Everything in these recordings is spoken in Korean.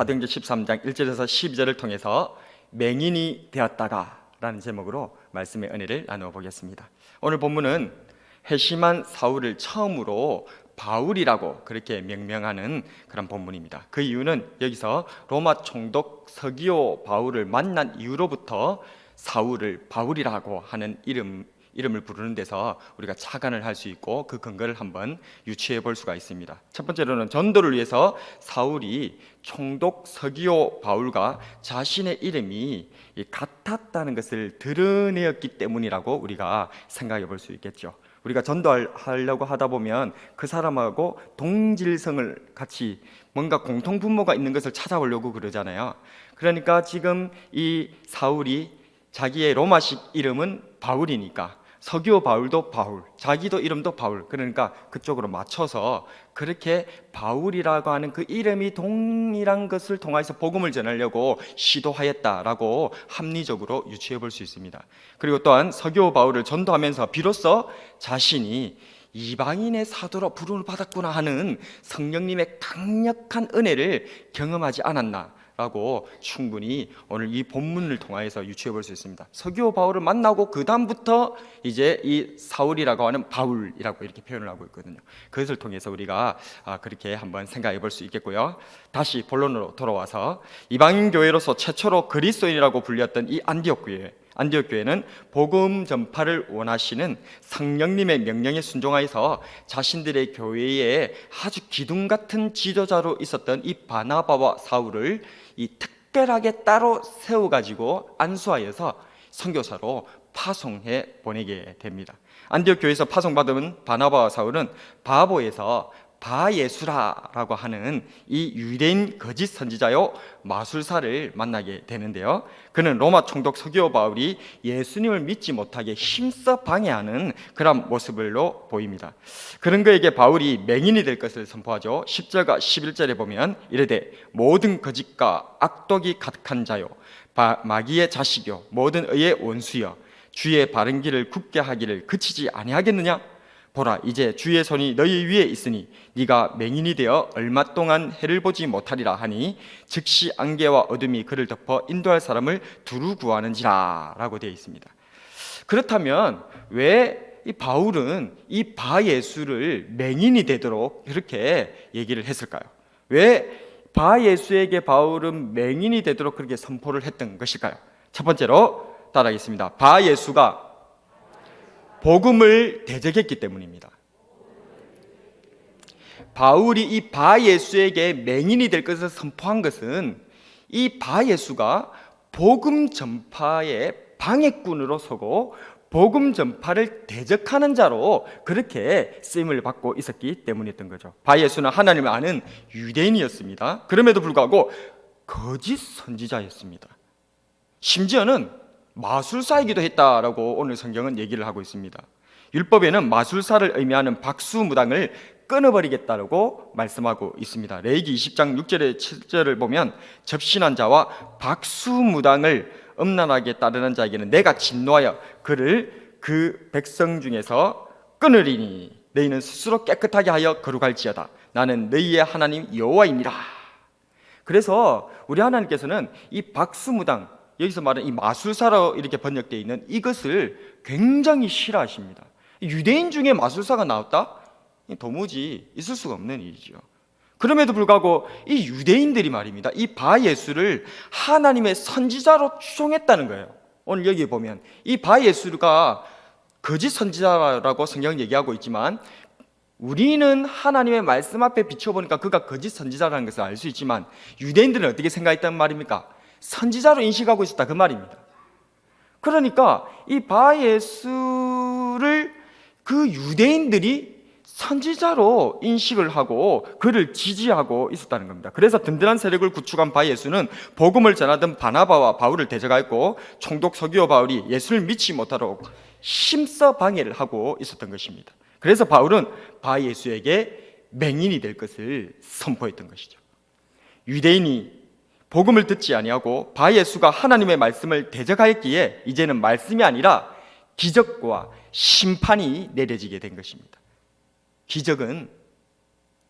사도행전 13장 1절에서 12절을 통해서 맹인이 되었다가 라는 제목으로 말씀의 은혜를 나누어 보겠습니다. 오늘 본문은 회심한 사울을 처음으로 바울이라고 그렇게 명명하는 그런 본문입니다. 그 이유는 여기서 로마 총독 서기오 바울을 만난 이후로부터 사울을 바울이라고 하는 이름을 부르는 데서 우리가 착안을 할 수 있고 그 근거를 한번 유추해 볼 수가 있습니다. 첫 번째로는 전도를 위해서 사울이 총독 서기오 바울과 자신의 이름이 같았다는 것을 드러내었기 때문이라고 우리가 생각해 볼 수 있겠죠. 우리가 전도하려고 하다 보면 그 사람하고 동질성을 같이 뭔가 공통 분모가 있는 것을 찾아보려고 그러잖아요. 그러니까 지금 이 사울이 자기의 로마식 이름은 바울이니까 서기오 바울도 바울, 자기도 이름도 바울, 그러니까 그쪽으로 맞춰서 그렇게 바울이라고 하는 그 이름이 동일한 것을 통해서 복음을 전하려고 시도하였다라고 합리적으로 유추해 볼 수 있습니다. 그리고 또한 서기오 바울을 전도하면서 비로소 자신이 이방인의 사도로 부름을 받았구나 하는 성령님의 강력한 은혜를 경험하지 않았나 라고 충분히 오늘 이 본문을 통해서 유추해 볼 수 있습니다. 서기오 바울을 만나고 그 다음부터 이제 이 사울이라고 하는 바울이라고 이렇게 표현을 하고 있거든요. 그것을 통해서 우리가 그렇게 한번 생각해 볼 수 있겠고요. 다시 본론으로 돌아와서 이방인 교회로서 최초로 그리스도인이라고 불렸던 이 안디옥 교회는 복음 전파를 원하시는 성령님의 명령에 순종하여서 자신들의 교회에 아주 기둥 같은 지도자로 있었던 이 바나바와 사울을 이 특별하게 따로 세워가지고 안수하여서 선교사로 파송해 보내게 됩니다. 안디옥 교회에서 파송받은 바나바와 사울은 바보에서 바예수라라고 하는 이 유대인 거짓 선지자요 마술사를 만나게 되는데요. 그는 로마 총독 서기오 바울이 예수님을 믿지 못하게 힘써 방해하는 그런 모습으로 보입니다. 그런 그에게 바울이 맹인이 될 것을 선포하죠. 10절과 11절에 보면 이르되 모든 거짓과 악독이 가득한 자요 마귀의 자식이요 모든 의의 원수여 주의 바른 길을 굽게 하기를 그치지 아니하겠느냐? 보라 이제 주의 손이 너희 위에 있으니 네가 맹인이 되어 얼마 동안 해를 보지 못하리라 하니 즉시 안개와 어둠이 그를 덮어 인도할 사람을 두루 구하는지라 라고 되어 있습니다. 그렇다면 왜 이 바울은 이 바예수를 맹인이 되도록 그렇게 얘기를 했을까요? 왜 바예수에게 바울은 맹인이 되도록 그렇게 선포를 했던 것일까요? 첫 번째로 따라하겠습니다. 바예수가 복음을 대적했기 때문입니다. 바울이 이 바예수에게 맹인이 될 것을 선포한 것은 이 바예수가 복음 전파의 방해꾼으로 서고 복음 전파를 대적하는 자로 그렇게 쓰임을 받고 있었기 때문이었던 거죠. 바예수는 하나님을 아는 유대인이었습니다. 그럼에도 불구하고 거짓 선지자였습니다. 심지어는 마술사이기도 했다라고 오늘 성경은 얘기를 하고 있습니다. 율법에는 마술사를 의미하는 박수무당을 끊어버리겠다라고 말씀하고 있습니다. 레위기 20장 6절에 7절을 보면 접신한 자와 박수무당을 음란하게 따르는 자에게는 내가 진노하여 그를 그 백성 중에서 끊으리니 너희는 스스로 깨끗하게 하여 거룩할지어다 나는 너희의 하나님 여호와이니라. 그래서 우리 하나님께서는 이 박수무당 여기서 말하는 이 마술사로 이렇게 번역되어 있는 이것을 굉장히 싫어하십니다. 유대인 중에 마술사가 나왔다? 도무지 있을 수가 없는 일이죠. 그럼에도 불구하고 이 유대인들이 말입니다. 이 바예수를 하나님의 선지자로 추종했다는 거예요. 오늘 여기 보면 이 바예수가 거짓 선지자라고 성경은 얘기하고 있지만 우리는 하나님의 말씀 앞에 비춰보니까 그가 거짓 선지자라는 것을 알 수 있지만 유대인들은 어떻게 생각했단 말입니까? 선지자로 인식하고 있었다 그 말입니다. 그러니까 이 바예수를 그 유대인들이 선지자로 인식을 하고 그를 지지하고 있었다는 겁니다. 그래서 든든한 세력을 구축한 바예수는 복음을 전하던 바나바와 바울을 대적하였고 총독 서기오 바울이 예수를 믿지 못하도록 힘써 방해를 하고 있었던 것입니다. 그래서 바울은 바예수에게 맹인이 될 것을 선포했던 것이죠. 유대인이 복음을 듣지 아니하고 바예수가 하나님의 말씀을 대적하였기에 이제는 말씀이 아니라 기적과 심판이 내려지게 된 것입니다. 기적은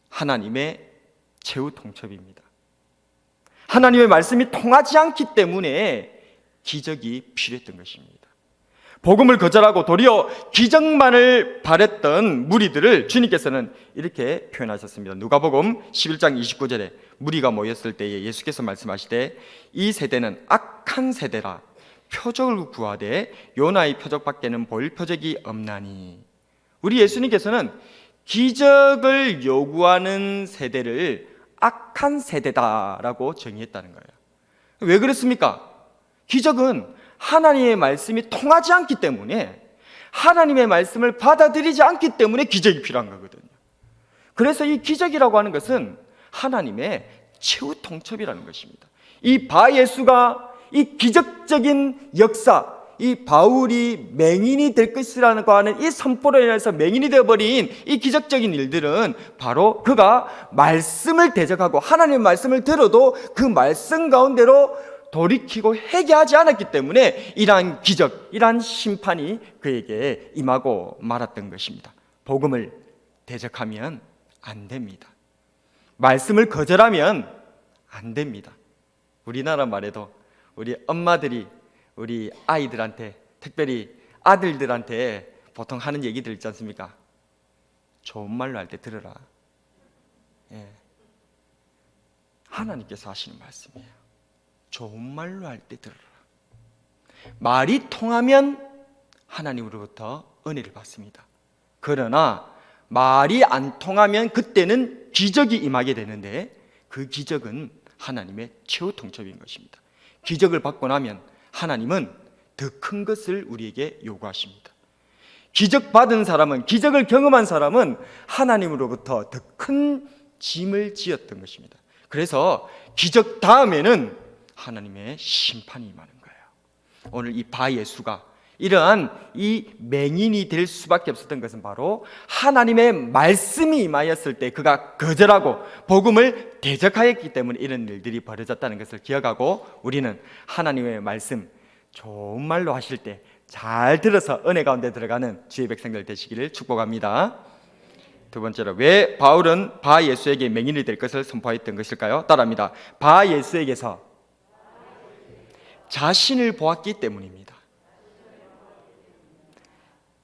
하나님의 최후 통첩입니다. 하나님의 말씀이 통하지 않기 때문에 기적이 필요했던 것입니다. 복음을 거절하고 도리어 기적만을 바랬던 무리들을 주님께서는 이렇게 표현하셨습니다. 누가복음 11장 29절에 무리가 모였을 때에 예수께서 말씀하시되 이 세대는 악한 세대라 표적을 구하되 요나의 표적밖에는 볼 표적이 없나니. 우리 예수님께서는 기적을 요구하는 세대를 악한 세대다라고 정의했다는 거예요. 왜 그랬습니까? 기적은 하나님의 말씀이 통하지 않기 때문에, 하나님의 말씀을 받아들이지 않기 때문에 기적이 필요한 거거든요. 그래서 이 기적이라고 하는 것은 하나님의 최후 통첩이라는 것입니다. 이 바예수가 이 기적적인 역사, 이 바울이 맹인이 될 것이라고 하는 이 선포로 인해서 맹인이 되어버린 이 기적적인 일들은 바로 그가 말씀을 대적하고 하나님의 말씀을 들어도 그 말씀 가운데로 돌이키고 회개하지 않았기 때문에 이러한 기적, 이러한 심판이 그에게 임하고 말았던 것입니다. 복음을 대적하면 안 됩니다. 말씀을 거절하면 안 됩니다. 우리나라 말에도 우리 엄마들이 우리 아이들한테, 특별히 아들들한테 보통 하는 얘기들 있지 않습니까? 좋은 말로 할 때 들어라. 예. 하나님께서 하시는 말씀이에요. 좋은 말로 할 때 들어라. 말이 통하면 하나님으로부터 은혜를 받습니다. 그러나 말이 안 통하면 그때는 기적이 임하게 되는데 그 기적은 하나님의 최후 통첩인 것입니다. 기적을 받고 나면 하나님은 더 큰 것을 우리에게 요구하십니다. 기적 받은 사람은, 기적을 경험한 사람은 하나님으로부터 더 큰 짐을 지었던 것입니다. 그래서 기적 다음에는 하나님의 심판이 임하는 거예요. 오늘 이 바예수가 이러한 이 맹인이 될 수밖에 없었던 것은 바로 하나님의 말씀이 임하였을 때 그가 거절하고 복음을 대적하였기 때문에 이런 일들이 벌어졌다는 것을 기억하고 우리는 하나님의 말씀 좋은 말로 하실 때 잘 들어서 은혜 가운데 들어가는 주의 백성들 되시기를 축복합니다. 두 번째로, 왜 바울은 바예수에게 맹인이 될 것을 선포했던 것일까요? 따라합니다. 바예수에게서 자신을 보았기 때문입니다.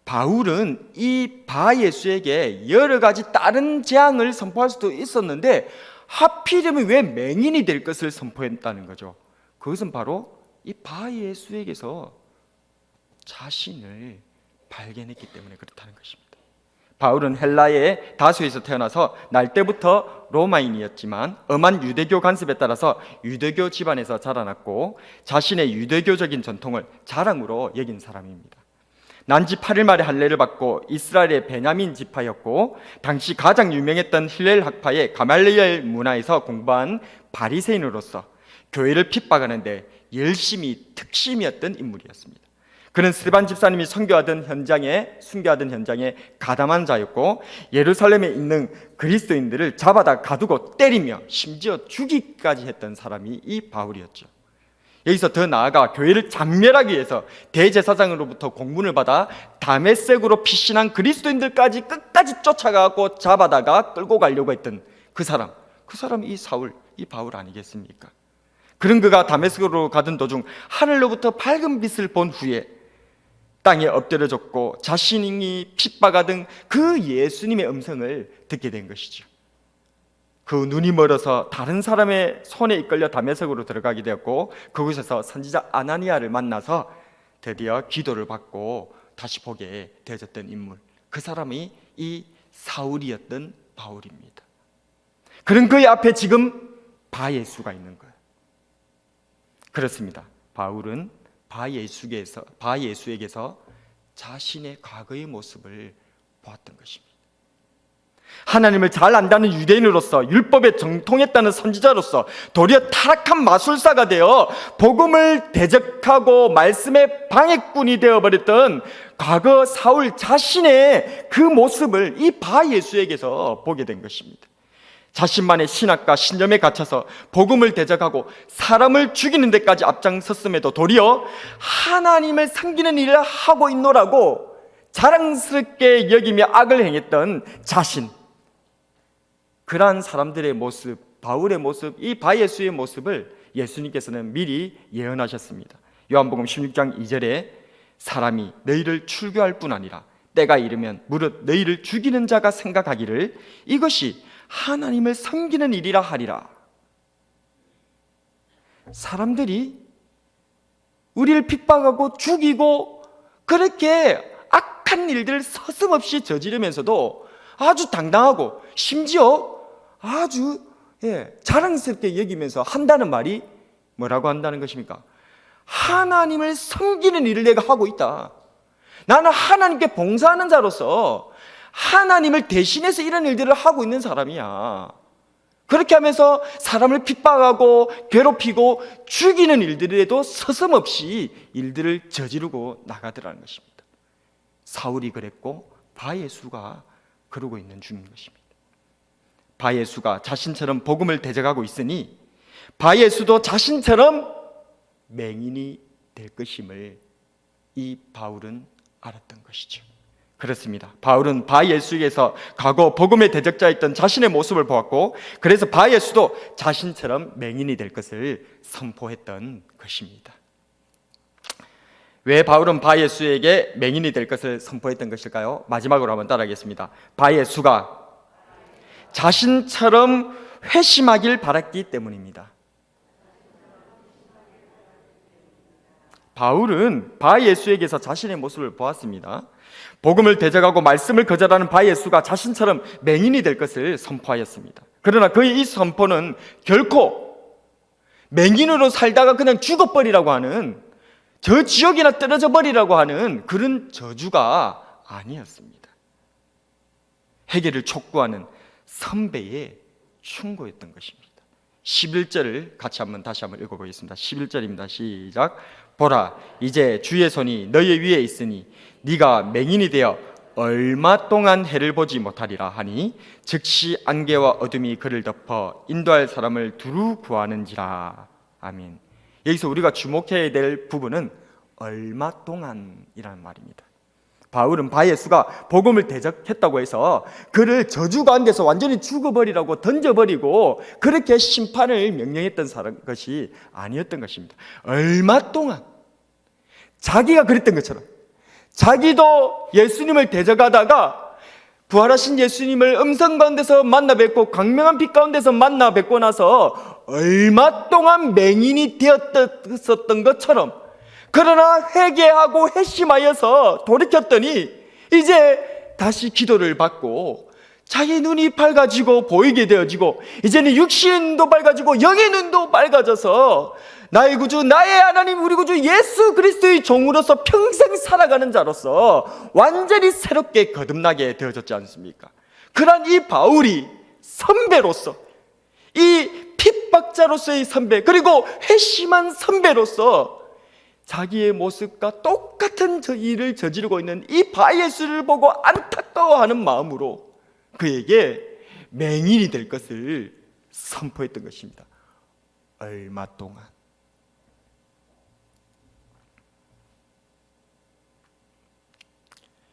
바울은 이 바예수에게 여러 가지 다른 재앙을 선포할 수도 있었는데 하필이면 왜 맹인이 될 것을 선포했다는 거죠. 그것은 바로 이 바예수에게서 자신을 발견했기 때문에 그렇다는 것입니다. 바울은 헬라의 다소에서 태어나서 날 때부터 로마인이었지만 엄한 유대교 간섭에 따라서 유대교 집안에서 자라났고 자신의 유대교적인 전통을 자랑으로 여긴 사람입니다. 난지 8일 만에 할례를 받고 이스라엘의 베냐민 지파였고 당시 가장 유명했던 힐렐 학파의 가말리엘 문화에서 공부한 바리새인으로서 교회를 핍박하는데 열심히 특심이었던 인물이었습니다. 그는 스데반 집사님이 순교하던 현장에 가담한 자였고 예루살렘에 있는 그리스도인들을 잡아다 가두고 때리며 심지어 죽이기까지 했던 사람이 이 바울이었죠. 여기서 더 나아가 교회를 잔멸하기 위해서 대제사장으로부터 공문을 받아 다메섹으로 피신한 그리스도인들까지 끝까지 쫓아가고 잡아다가 끌고 가려고 했던 그 사람이 이 바울 아니겠습니까? 그런 그가 다메섹으로 가던 도중 하늘로부터 밝은 빛을 본 후에 땅에 엎드려졌고 자신이 핍박하던 그 예수님의 음성을 듣게 된 것이죠. 그 눈이 멀어서 다른 사람의 손에 이끌려 다메섹으로 들어가게 되었고 그곳에서 선지자 아나니아를 만나서 드디어 기도를 받고 다시 보게 되어졌던 인물, 그 사람이 이 사울이었던 바울입니다. 그런 그의 앞에 지금 바예수가 있는 거예요. 그렇습니다. 바울은 바예수에게서 자신의 과거의 모습을 보았던 것입니다. 하나님을 잘 안다는 유대인으로서, 율법에 정통했다는 선지자로서 도리어 타락한 마술사가 되어 복음을 대적하고 말씀의 방해꾼이 되어버렸던 과거 사울 자신의 그 모습을 이 바예수에게서 보게 된 것입니다. 자신만의 신학과 신념에 갇혀서 복음을 대적하고 사람을 죽이는 데까지 앞장섰음에도 도리어 하나님을 섬기는 일을 하고 있노라고 자랑스럽게 여기며 악을 행했던 자신, 그러한 사람들의 모습 바울의 모습, 이 바예수의 모습을 예수님께서는 미리 예언하셨습니다. 요한복음 16장 2절에 사람이 너희를 출교할 뿐 아니라 때가 이르면 무릇 너희를 죽이는 자가 생각하기를 이것이 하나님을 섬기는 일이라 하리라. 사람들이 우리를 핍박하고 죽이고 그렇게 악한 일들을 서슴없이 저지르면서도 아주 당당하고 심지어 아주 자랑스럽게 여기면서 한다는 말이 뭐라고 한다는 것입니까? 하나님을 섬기는 일을 내가 하고 있다. 나는 하나님께 봉사하는 자로서 하나님을 대신해서 이런 일들을 하고 있는 사람이야. 그렇게 하면서 사람을 핍박하고 괴롭히고 죽이는 일들에도 서슴없이 일들을 저지르고 나가더라는 것입니다. 사울이 그랬고 바예수가 그러고 있는 중인 것입니다. 바예수가 자신처럼 복음을 대적하고 있으니 바예수도 자신처럼 맹인이 될 것임을 이 바울은 알았던 것이죠. 그렇습니다. 바울은 바예수에게서 과거 복음의 대적자였던 자신의 모습을 보았고 그래서 바예수도 자신처럼 맹인이 될 것을 선포했던 것입니다. 왜 바울은 바예수에게 맹인이 될 것을 선포했던 것일까요? 마지막으로 한번 따라하겠습니다. 바예수가 자신처럼 회심하길 바랐기 때문입니다. 바울은 바예수에게서 자신의 모습을 보았습니다. 복음을 대적하고 말씀을 거절하는 바예수가 자신처럼 맹인이 될 것을 선포하였습니다. 그러나 그의 이 선포는 결코 맹인으로 살다가 그냥 죽어버리라고 하는, 저 지옥이나 떨어져 버리라고 하는 그런 저주가 아니었습니다. 회개를 촉구하는 선배의 충고였던 것입니다. 11절을 다시 한번 읽어보겠습니다. 11절입니다. 시작. 보라, 이제 주의 손이 너희 위에 있으니 네가 맹인이 되어 얼마 동안 해를 보지 못하리라 하니 즉시 안개와 어둠이 그를 덮어 인도할 사람을 두루 구하는지라. 아멘. 여기서 우리가 주목해야 될 부분은 얼마 동안이라는 말입니다. 바울은 바예수가 복음을 대적했다고 해서 그를 저주 가운데서 완전히 죽어버리라고 던져버리고 그렇게 심판을 명령했던 것이 아니었던 것입니다. 얼마 동안 자기가 그랬던 것처럼 자기도 예수님을 대적하다가 부활하신 예수님을 음성 가운데서 만나 뵙고 광명한 빛 가운데서 만나 뵙고 나서 얼마 동안 맹인이 되었었던 것처럼, 그러나 회개하고 회심하여서 돌이켰더니 이제 다시 기도를 받고 자기 눈이 밝아지고 보이게 되어지고 이제는 육신도 밝아지고 영의 눈도 밝아져서 나의 구주, 나의 하나님, 우리 구주 예수 그리스도의 종으로서 평생 살아가는 자로서 완전히 새롭게 거듭나게 되어졌지 않습니까? 그런 이 바울이 선배로서, 이 핍박자로서의 선배, 그리고 회심한 선배로서 자기의 모습과 똑같은 일을 저지르고 있는 이 바예수를 보고 안타까워하는 마음으로 그에게 맹인이 될 것을 선포했던 것입니다. 얼마 동안.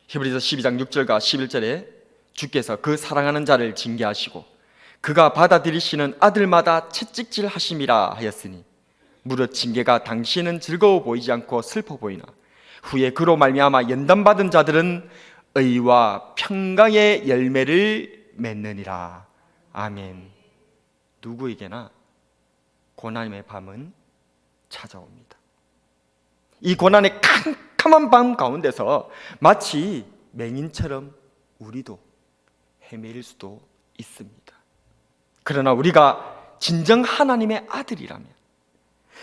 히브리서 12장 6절과 11절에 주께서 그 사랑하는 자를 징계하시고 그가 받아들이시는 아들마다 채찍질 하심이라 하였으니 무릇 징계가 당신은 즐거워 보이지 않고 슬퍼 보이나 후에 그로 말미암아 연단받은 자들은 의와 평강의 열매를 맺느니라. 아멘. 누구에게나 고난의 밤은 찾아옵니다. 이 고난의 캄캄한 밤 가운데서 마치 맹인처럼 우리도 헤매일 수도 있습니다. 그러나 우리가 진정 하나님의 아들이라면,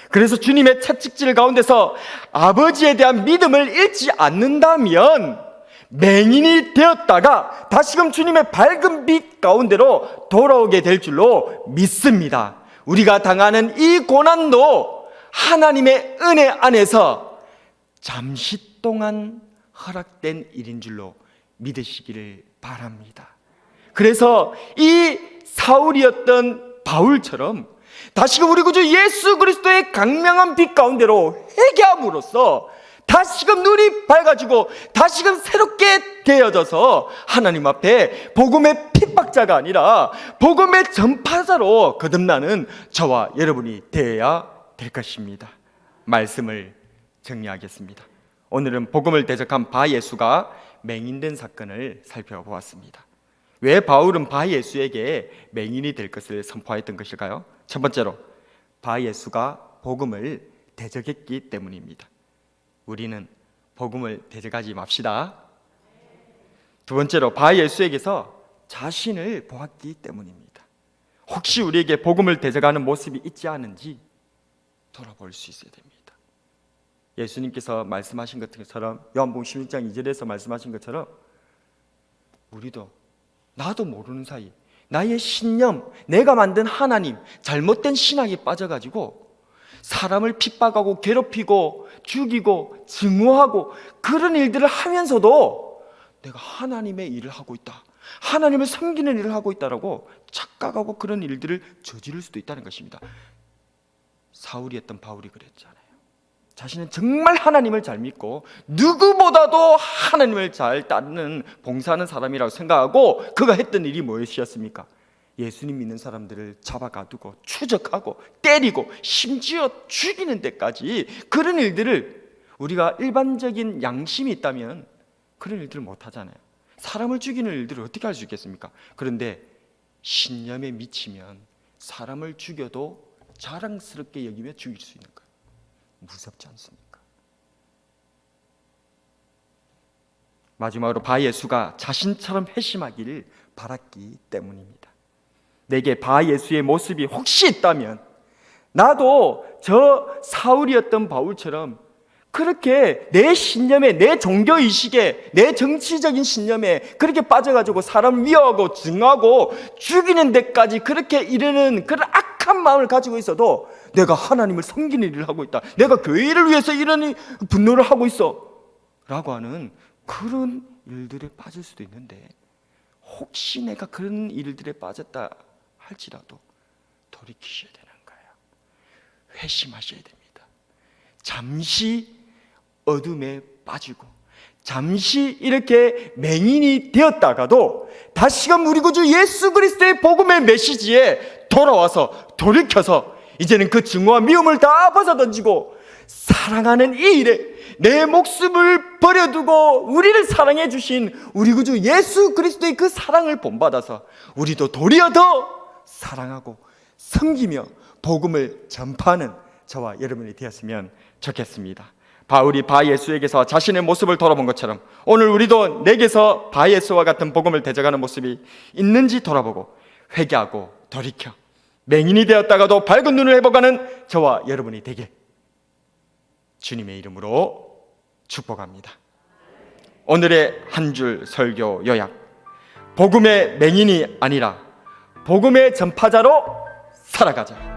그래서 주님의 채찍질 가운데서 아버지에 대한 믿음을 잃지 않는다면 맹인이 되었다가 다시금 주님의 밝은 빛 가운데로 돌아오게 될 줄로 믿습니다. 우리가 당하는 이 고난도 하나님의 은혜 안에서 잠시 동안 허락된 일인 줄로 믿으시기를 바랍니다. 그래서 이 사울이었던 바울처럼 다시금 우리 구주 예수 그리스도의 강명한 빛 가운데로 회개함으로써 다시금 눈이 밝아지고 다시금 새롭게 되어져서 하나님 앞에 복음의 핍박자가 아니라 복음의 전파자로 거듭나는 저와 여러분이 되어야 될 것입니다. 말씀을 정리하겠습니다. 오늘은 복음을 대적한 바예수가 맹인된 사건을 살펴보았습니다. 왜 바울은 바예수에게 맹인이 될 것을 선포했던 것일까요? 첫 번째로 바예수가 복음을 대적했기 때문입니다. 우리는 복음을 대적하지 맙시다. 두 번째로 바예수에게서 자신을 보았기 때문입니다. 혹시 우리에게 복음을 대적하는 모습이 있지 않은지 돌아볼 수 있어야 됩니다. 예수님께서 말씀하신 것처럼 요한복음 16장 2절에서 말씀하신 것처럼 우리도 나도 모르는 사이 나의 신념, 내가 만든 하나님, 잘못된 신앙에 빠져가지고 사람을 핍박하고 괴롭히고 죽이고 증오하고 그런 일들을 하면서도 내가 하나님의 일을 하고 있다, 하나님을 섬기는 일을 하고 있다라고 착각하고 그런 일들을 저지를 수도 있다는 것입니다. 사울이었던 바울이 그랬잖아요. 자신은 정말 하나님을 잘 믿고 누구보다도 하나님을 잘 따르는 봉사하는 사람이라고 생각하고 그가 했던 일이 무엇이었습니까? 예수님 믿는 사람들을 잡아가두고 추적하고 때리고 심지어 죽이는 데까지, 그런 일들을 우리가 일반적인 양심이 있다면 그런 일들을 못하잖아요. 사람을 죽이는 일들을 어떻게 할 수 있겠습니까? 그런데 신념에 미치면 사람을 죽여도 자랑스럽게 여기며 죽일 수 있는 거예요. 무섭지 않습니까? 마지막으로 바예수가 자신처럼 회심하기를 바랐기 때문입니다. 내게 바예수의 모습이 혹시 있다면 나도 저 사울이었던 바울처럼 그렇게 내 신념에, 내 종교의식에, 내 정치적인 신념에 그렇게 빠져가지고 사람 위협하고 증오하고 죽이는 데까지 그렇게 이르는 그런 악한 마음을 가지고 있어도 내가 하나님을 섬기는 일을 하고 있다, 내가 교회를 위해서 이런 분노를 하고 있어 라고 하는 그런 일들에 빠질 수도 있는데, 혹시 내가 그런 일들에 빠졌다 할지라도 돌이키셔야 되는 거예요. 회심하셔야 됩니다. 잠시 어둠에 빠지고 잠시 이렇게 맹인이 되었다가도 다시금 우리 구주 예수 그리스도의 복음의 메시지에 돌아와서 돌이켜서 이제는 그 증오와 미움을 다 벗어던지고 사랑하는 이 일에 내 목숨을 버려두고 우리를 사랑해 주신 우리 구주 예수 그리스도의 그 사랑을 본받아서 우리도 도리어 더 사랑하고 섬기며 복음을 전파하는 저와 여러분이 되었으면 좋겠습니다. 바울이 바예수에게서 자신의 모습을 돌아본 것처럼 오늘 우리도 내게서 바예수와 같은 복음을 대적하는 모습이 있는지 돌아보고 회개하고 돌이켜 맹인이 되었다가도 밝은 눈을 회복하는 저와 여러분이 되길 주님의 이름으로 축복합니다. 오늘의 한 줄 설교 요약: 복음의 맹인이 아니라 복음의 전파자로 살아가자.